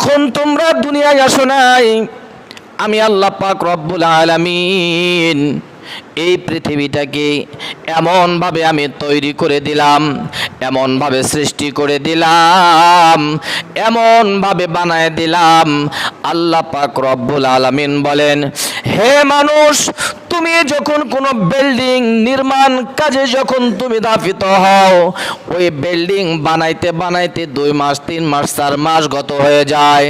যখন তোমরা দুনিয়ায় আসো নাই, আমি আল্লাহ পাক রব্বুল আলামিন এই পৃথিবীটাকে এমনভাবে আমি তৈরি করে দিলাম, এমনভাবে সৃষ্টি করে দিলাম, এমনভাবে বানায় দিলাম। আল্লাহ পাক রব্বুল আলামিন বলেন, হে মানুষ, তুমি যখন কোনো বিল্ডিং নির্মাণ কাজে যখন তুমি দাফিত হও, ওই বিল্ডিং বানাইতে বানাইতে 2 মাস 3 মাস 4 মাস গত হয়ে যায়।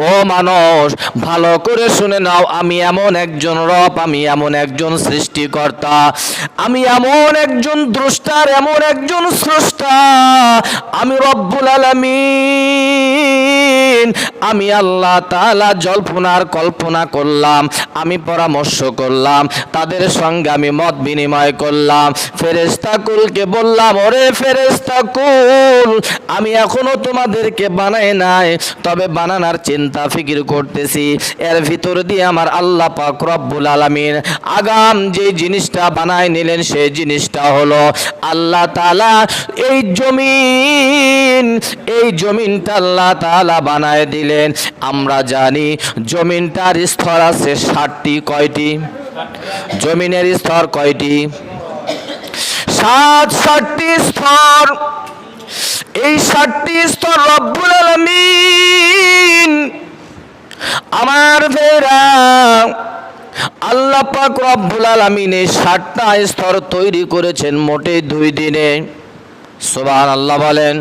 ও মানুষ, ভালো করে শুনে নাও, আমি এমন একজন রব, আমি এমন একজন সৃষ্টিকর্তা, আমি এমন একজন দ্রষ্টার, এমন একজন স্রষ্টা, আমি রব্বুল আলামিন। আমি আল্লাহ তাআলা জল্পনার কল্পনা করলাম, আমি পরামর্শ করলাম, তাদের সঙ্গে আমি মত বিনিময় করলাম। ফেরেশতাকুলকে বললাম, ওরে ফেরেশতাকুল, আমি এখনো তোমাদেরকে বানাই নাই, তবে বানানোর চিন্তা ফিকির করতেছি। এর ভিতর দিয়ে আমার আল্লাহ পাক রব্বুল আলামিন আগাম যে জিনিসটা বানায় নিলেন, সেই জিনিসটা হলো আল্লাহ তাআলা এই জমিন, এই জমিনটা আল্লাহ তাআলা বানায় দিলেন। আমরা জানি জমিনটার স্তর আছে 60টি। কয়টি? জমিনের স্তর কয়টি? 60টি স্তর। এই 60টি স্তর রব্বুল আলামিন আমার ভাইরা, আল্লাহ পাক রব্বুল আলামিন এই 60টা স্তর তৈরি করেছেন মোটে 2 দিনে। সুবহানাল্লাহ বলেন।